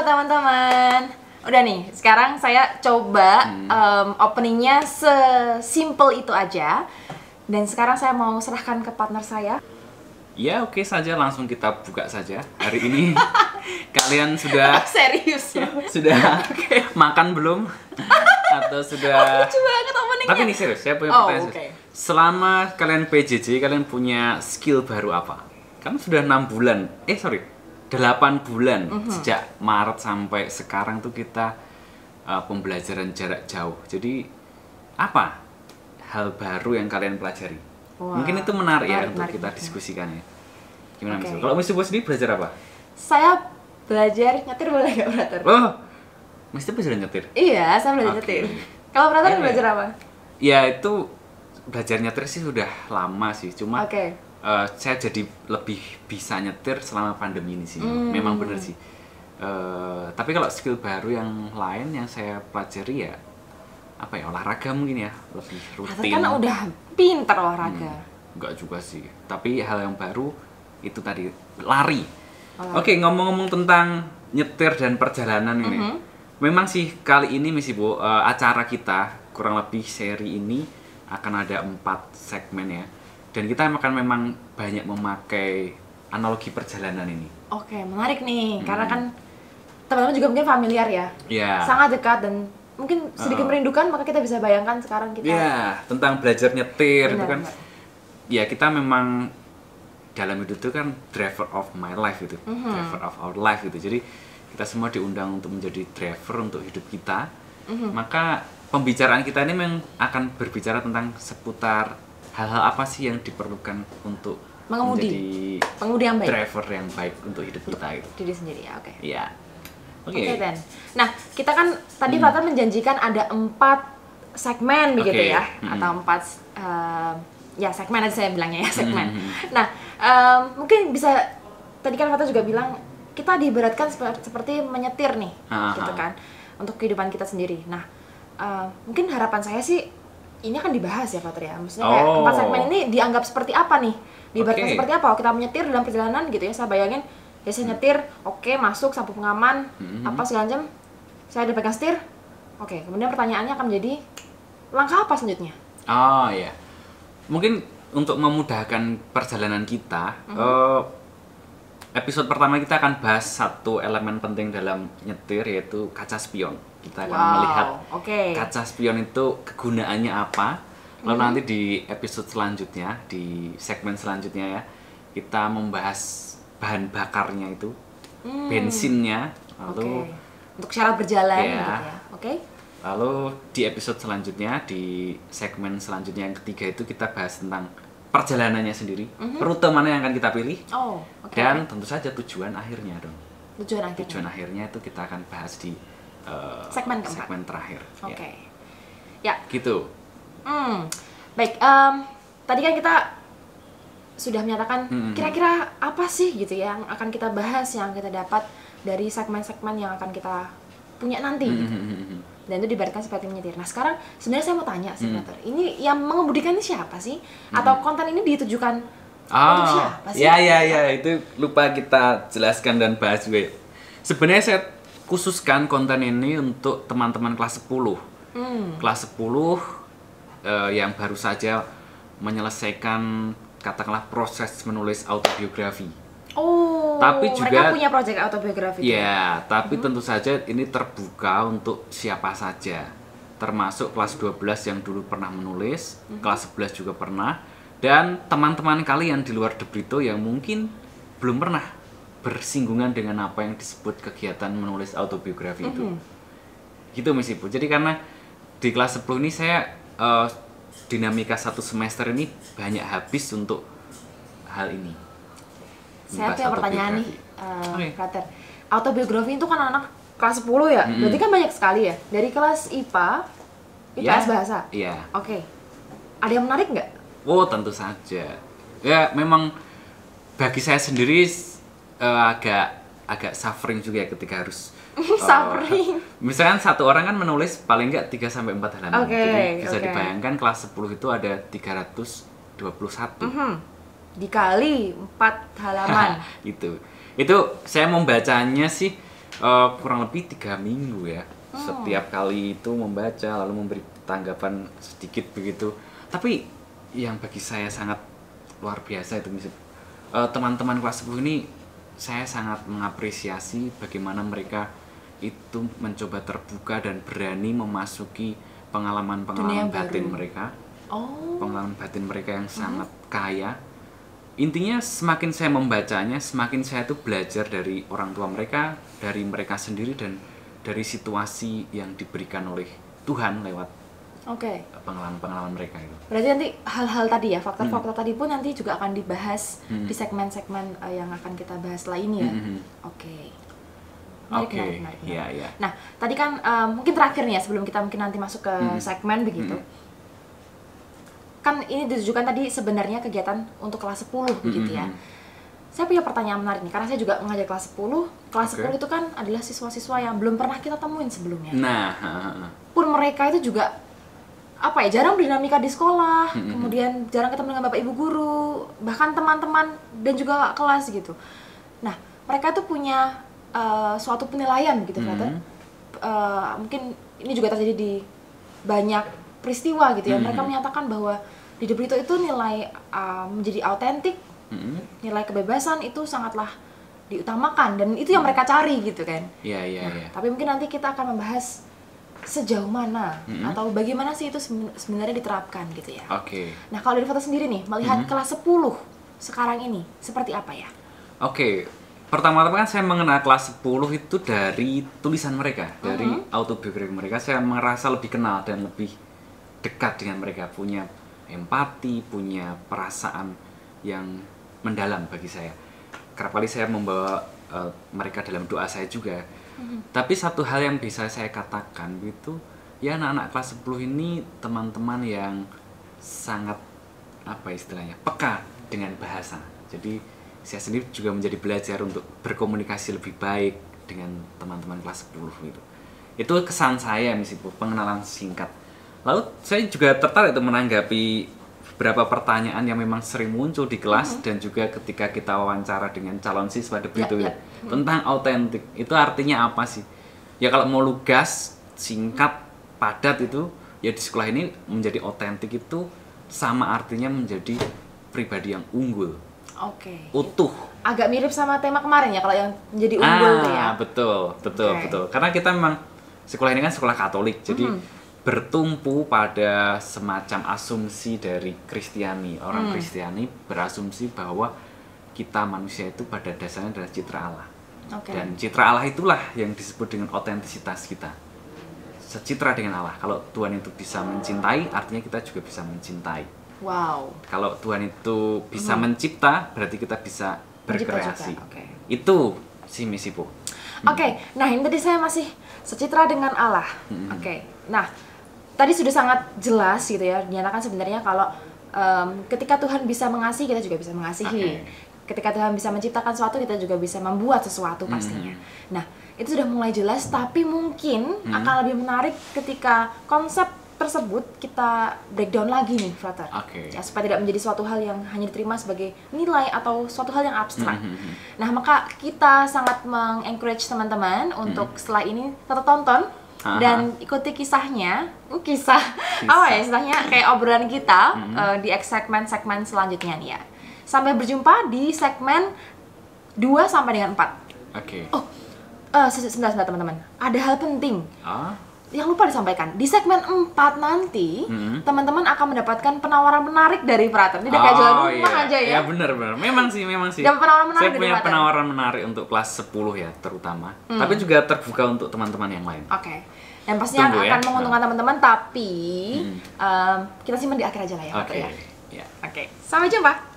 teman-teman. Udah nih, sekarang saya coba openingnya sesimpel itu aja. Dan sekarang saya mau serahkan ke partner saya. Ya oke saja, langsung kita buka saja. Hari ini kalian sudah serius ya? Sudah makan belum? Atau sudah... Lucu banget openingnya. Tapi ini serius, saya punya pertanyaan serius. Selama kalian PJJ, kalian punya skill baru apa? Kan sudah 6 bulan, 8 bulan sejak Maret sampai sekarang tuh kita pembelajaran jarak jauh. Jadi apa hal baru yang kalian pelajari? Wow. Mungkin itu menarik ya untuk kita diskusikan ya. Gimana Miss? Kalau Miss sendiri belajar apa? Saya belajar nyetir, boleh nggak Brother? Oh, Miss belajar nyetir? Iya, saya belajar nyetir. Kalau Brother belajar apa? Ya itu belajar nyetir sih sudah lama sih, cuma saya jadi lebih bisa nyetir selama pandemi ini sih. Memang bener sih. Tapi kalau skill baru yang lain yang saya pelajari ya apa ya, olahraga mungkin ya, lebih rutin. Kan udah pinter olahraga. Enggak juga sih, tapi hal yang baru itu tadi, lari. Oke, ngomong-ngomong tentang nyetir dan perjalanan ini, memang sih kali ini Miss Ibu, acara kita kurang lebih seri ini akan ada 4 segmen ya, dan kita akan memang banyak memakai analogi perjalanan ini. Oke, menarik nih, karena kan teman-teman juga mungkin familiar ya, sangat dekat dan mungkin sedikit merindukan, maka kita bisa bayangkan sekarang kita tentang belajar nyetir. Itu kan ya, kita memang dalam hidup itu kan driver of my life itu, driver of our life itu. Jadi kita semua diundang untuk menjadi driver untuk hidup kita. Maka pembicaraan kita ini memang akan berbicara tentang seputar hal-hal apa sih yang diperlukan untuk menjadi pengemudi yang baik, driver yang baik untuk hidup kita itu. Diri sendiri ya, Iya. Oke, Dan. Nah, kita kan tadi Fatan menjanjikan ada 4 segmen begitu ya, atau 4 ya segmen aja saya bilangnya ya, segmen. Nah, mungkin bisa, tadi kan Fatan juga bilang kita diibaratkan seperti menyetir nih, gitu kan, untuk kehidupan kita sendiri. Nah, mungkin harapan saya sih ini akan dibahas ya Fatan ya, maksudnya kayak 4 segmen ini dianggap seperti apa nih, diibaratkan seperti apa? Kita menyetir dalam perjalanan gitu ya, saya bayangin. Ya saya nyetir, masuk sapu pengaman, apa segala macam, saya udah pegang setir, kemudian pertanyaannya akan menjadi langkah apa selanjutnya? Oh iya, mungkin untuk memudahkan perjalanan kita, episode pertama kita akan bahas satu elemen penting dalam nyetir, yaitu kaca spion. Kita akan melihat kaca spion itu kegunaannya apa, lalu nanti di episode selanjutnya, di segmen selanjutnya ya, kita membahas bahan bakarnya itu, bensinnya, lalu untuk syarat berjalan gitu ya. Lalu di episode selanjutnya, di segmen selanjutnya yang ketiga itu kita bahas tentang perjalanannya sendiri, rute mana yang akan kita pilih, dan tentu saja tujuan akhirnya dong. Tujuan akhirnya itu kita akan bahas di segmen terakhir. Ya. Gitu. Baik, tadi kan kita sudah menyatakan kira-kira apa sih gitu ya yang akan kita bahas, yang kita dapat dari segmen-segmen yang akan kita punya nanti gitu. Dan itu diibaratkan seperti menyetir. Nah sekarang sebenarnya saya mau tanya sih Brother, ini yang mengemudikan ini siapa sih? Atau konten ini ditujukan untuk siapa sih? Ya, itu lupa kita jelaskan dan bahas juga. Sebenarnya saya khususkan konten ini untuk teman-teman kelas 10. Kelas 10 yang baru saja menyelesaikan katakanlah proses menulis autobiografi. Tapi juga mereka punya proyek autobiografi. Ya, tapi tentu saja ini terbuka untuk siapa saja. Termasuk kelas 12 yang dulu pernah menulis, kelas 11 juga pernah, dan teman-teman kalian di luar Debrito yang mungkin belum pernah bersinggungan dengan apa yang disebut kegiatan menulis autobiografi itu. Gitu Miss Ibu. Jadi karena di kelas 10 ini saya dinamika satu semester ini banyak habis untuk hal ini. Saya punya pertanyaan nih, Brother. Autobiografi itu kan anak kelas 10 ya? Berarti kan banyak sekali ya? Dari kelas IPA, IPS bahasa? Iya. Ada yang menarik nggak? Tentu saja. Ya memang bagi saya sendiri agak suffering juga ya ketika harus suffering. Misalkan satu orang kan menulis paling nggak 3-4 halaman. Jadi bisa dibayangkan kelas 10 itu ada 321. Dikali 4 halaman. Itu saya membacanya sih Kurang lebih 3 minggu ya. Setiap kali itu membaca lalu memberi tanggapan sedikit begitu. Tapi yang bagi saya sangat luar biasa itu teman-teman kelas 10 ini, saya sangat mengapresiasi bagaimana mereka itu mencoba terbuka dan berani memasuki pengalaman-pengalaman batin mereka. Pengalaman batin mereka yang sangat kaya. Intinya semakin saya membacanya, semakin saya tuh belajar dari orang tua mereka, dari mereka sendiri, dan dari situasi yang diberikan oleh Tuhan lewat pengalaman-pengalaman mereka itu. Berarti nanti hal-hal tadi ya, faktor-faktor tadi pun nanti juga akan dibahas di segmen-segmen yang akan kita bahas setelah ini ya. Menarik. Ya. Nah, tadi kan mungkin terakhir nih ya, sebelum kita mungkin nanti masuk ke segmen begitu. Kan ini ditujukan tadi sebenarnya kegiatan untuk kelas 10 begitu ya. Saya punya pertanyaan menarik nih, karena saya juga mengajar kelas 10. Kelas 10 itu kan adalah siswa-siswa yang belum pernah kita temuin sebelumnya. Pun mereka itu juga jarang berdinamika di sekolah, kemudian jarang ketemu dengan bapak ibu guru, bahkan teman-teman dan juga kelas gitu. Nah, mereka tuh punya suatu penilaian gitu, mungkin ini juga terjadi di banyak peristiwa gitu ya. Mereka menyatakan bahwa di The Brito itu nilai menjadi autentik, nilai kebebasan itu sangatlah diutamakan, dan itu yang mereka cari gitu kan. Tapi mungkin nanti kita akan membahas sejauh mana atau bagaimana sih itu sebenarnya diterapkan gitu ya. Nah, kalau dari Fata sendiri nih, melihat kelas 10 sekarang ini seperti apa ya? Pertama-tama kan saya mengenal kelas 10 itu dari tulisan mereka, dari autobiografi mereka. Saya merasa lebih kenal dan lebih dekat dengan mereka, punya empati, punya perasaan yang mendalam bagi saya. Kerap kali saya membawa mereka dalam doa saya juga. Tapi satu hal yang bisa saya katakan itu, ya anak-anak kelas 10 ini teman-teman yang sangat peka dengan bahasa. Jadi saya sendiri juga menjadi belajar untuk berkomunikasi lebih baik dengan teman-teman kelas 10 itu. Itu kesan saya, pengenalan singkat. Lalu saya juga tertarik untuk menanggapi beberapa pertanyaan yang memang sering muncul di kelas dan juga ketika kita wawancara dengan calon siswa The Brito tentang autentik. Itu artinya apa sih? Ya kalau mau lugas, singkat, padat itu, ya di sekolah ini menjadi autentik itu sama artinya menjadi pribadi yang unggul. Utuh. Agak mirip sama tema kemarin ya, kalau yang menjadi unggul tuh ya. Betul. Karena kita memang sekolah ini kan sekolah Katolik, jadi bertumpu pada semacam asumsi dari Kristiani. Orang Kristiani berasumsi bahwa kita manusia itu pada dasarnya adalah citra Allah. Dan citra Allah itulah yang disebut dengan autentisitas kita. Secitra dengan Allah. Kalau Tuhan itu bisa mencintai, artinya kita juga bisa mencintai. Kalau Tuhan itu bisa mencipta, berarti kita bisa berkreasi. Itu si misiku. Nah ini tadi saya masih secitra dengan Allah. Nah, tadi sudah sangat jelas gitu ya, dinyatakan sebenarnya kalau ketika Tuhan bisa mengasihi, kita juga bisa mengasihi. Ketika Tuhan bisa menciptakan sesuatu, kita juga bisa membuat sesuatu pastinya. Nah, itu sudah mulai jelas, tapi mungkin akan lebih menarik ketika konsep tersebut kita breakdown lagi nih, Frater. Ya, supaya tidak menjadi suatu hal yang hanya diterima sebagai nilai atau suatu hal yang abstrak. Nah, maka kita sangat mengencourage teman-teman untuk setelah ini tetap tonton dan ikuti kisahnya, istilahnya kayak obrolan kita di segmen-segmen selanjutnya nih ya. Sampai berjumpa di segmen 2 sampai dengan 4. Sebentar teman-teman. Ada hal penting yang lupa disampaikan. Di segmen 4 nanti teman-teman akan mendapatkan penawaran menarik dari Frater. Ini udah kayak jualan rumah aja ya. Ya benar. Memang sih. Dapat penawaran menarik. Saya punya penawaran menarik untuk kelas 10 ya terutama. Tapi juga terbuka untuk teman-teman yang lain. Dan pastinya akan menguntungkan teman-teman, tapi kita simpan di akhir aja lah ya. Sampai jumpa.